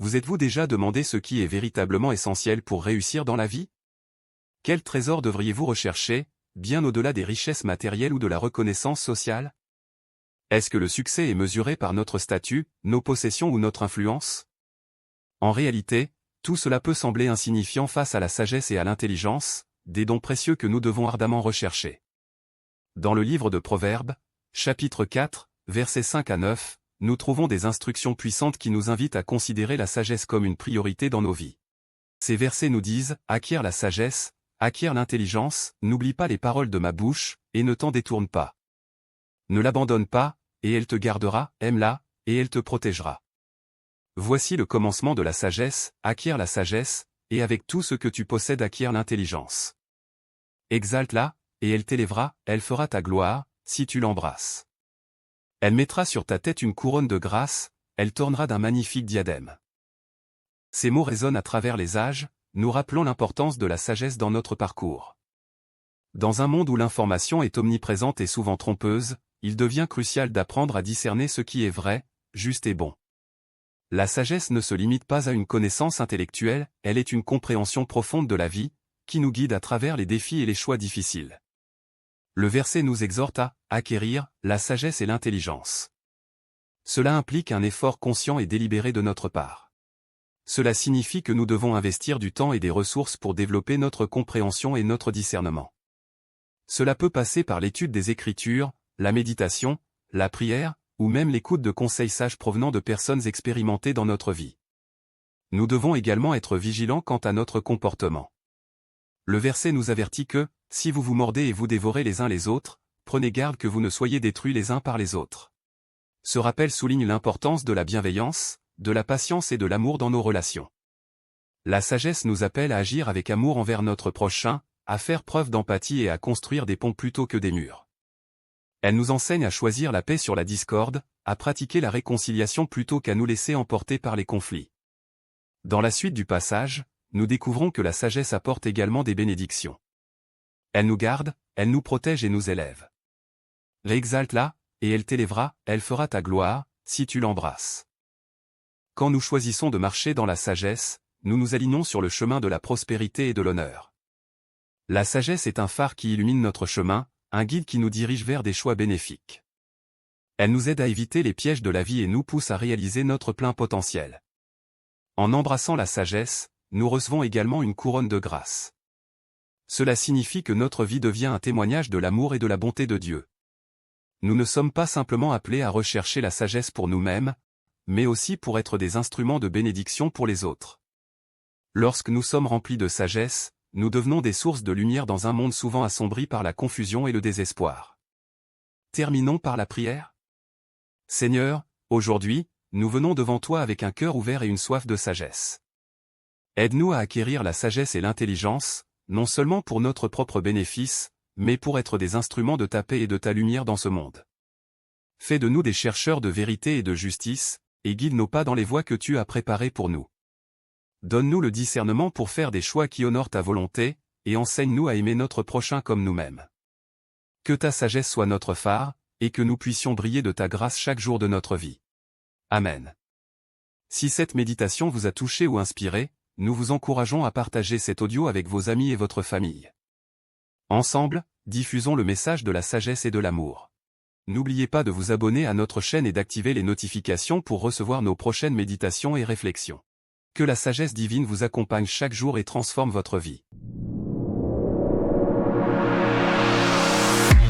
Vous êtes-vous déjà demandé ce qui est véritablement essentiel pour réussir dans la vie? Quel trésor devriez-vous rechercher, bien au-delà des richesses matérielles ou de la reconnaissance sociale? Est-ce que le succès est mesuré par notre statut, nos possessions ou notre influence? En réalité, tout cela peut sembler insignifiant face à la sagesse et à l'intelligence, des dons précieux que nous devons ardemment rechercher. Dans le livre de Proverbes, chapitre 4, versets 5 à 9, nous trouvons des instructions puissantes qui nous invitent à considérer la sagesse comme une priorité dans nos vies. Ces versets nous disent « Acquiert la sagesse, acquiert l'intelligence, n'oublie pas les paroles de ma bouche, et ne t'en détourne pas. Ne l'abandonne pas, et elle te gardera, aime-la, et elle te protégera. Voici le commencement de la sagesse, acquiert la sagesse, et avec tout ce que tu possèdes acquiert l'intelligence. Exalte-la, et elle t'élèvera, elle fera ta gloire, si tu l'embrasses. Elle mettra sur ta tête une couronne de grâce, elle t'ornera d'un magnifique diadème. » Ces mots résonnent à travers les âges, nous rappelant l'importance de la sagesse dans notre parcours. Dans un monde où l'information est omniprésente et souvent trompeuse, il devient crucial d'apprendre à discerner ce qui est vrai, juste et bon. La sagesse ne se limite pas à une connaissance intellectuelle, elle est une compréhension profonde de la vie, qui nous guide à travers les défis et les choix difficiles. Le verset nous exhorte à acquérir la sagesse et l'intelligence. Cela implique un effort conscient et délibéré de notre part. Cela signifie que nous devons investir du temps et des ressources pour développer notre compréhension et notre discernement. Cela peut passer par l'étude des Écritures, la méditation, la prière, ou même l'écoute de conseils sages provenant de personnes expérimentées dans notre vie. Nous devons également être vigilants quant à notre comportement. Le verset nous avertit que, si vous vous mordez et vous dévorez les uns les autres, prenez garde que vous ne soyez détruits les uns par les autres. Ce rappel souligne l'importance de la bienveillance, de la patience et de l'amour dans nos relations. La sagesse nous appelle à agir avec amour envers notre prochain, à faire preuve d'empathie et à construire des ponts plutôt que des murs. Elle nous enseigne à choisir la paix sur la discorde, à pratiquer la réconciliation plutôt qu'à nous laisser emporter par les conflits. Dans la suite du passage, nous découvrons que la sagesse apporte également des bénédictions. Elle nous garde, elle nous protège et nous élève. Réexalte-la, et elle t'élèvera, elle fera ta gloire, si tu l'embrasses. Quand nous choisissons de marcher dans la sagesse, nous nous alignons sur le chemin de la prospérité et de l'honneur. La sagesse est un phare qui illumine notre chemin, un guide qui nous dirige vers des choix bénéfiques. Elle nous aide à éviter les pièges de la vie et nous pousse à réaliser notre plein potentiel. En embrassant la sagesse, nous recevons également une couronne de grâce. Cela signifie que notre vie devient un témoignage de l'amour et de la bonté de Dieu. Nous ne sommes pas simplement appelés à rechercher la sagesse pour nous-mêmes, mais aussi pour être des instruments de bénédiction pour les autres. Lorsque nous sommes remplis de sagesse, nous devenons des sources de lumière dans un monde souvent assombri par la confusion et le désespoir. Terminons par la prière. Seigneur, aujourd'hui, nous venons devant toi avec un cœur ouvert et une soif de sagesse. Aide-nous à acquérir la sagesse et l'intelligence, non seulement pour notre propre bénéfice, mais pour être des instruments de ta paix et de ta lumière dans ce monde. Fais de nous des chercheurs de vérité et de justice, et guide nos pas dans les voies que tu as préparées pour nous. Donne-nous le discernement pour faire des choix qui honorent ta volonté, et enseigne-nous à aimer notre prochain comme nous-mêmes. Que ta sagesse soit notre phare, et que nous puissions briller de ta grâce chaque jour de notre vie. Amen. Si cette méditation vous a touché ou inspiré, nous vous encourageons à partager cet audio avec vos amis et votre famille. Ensemble, diffusons le message de la sagesse et de l'amour. N'oubliez pas de vous abonner à notre chaîne et d'activer les notifications pour recevoir nos prochaines méditations et réflexions. Que la sagesse divine vous accompagne chaque jour et transforme votre vie.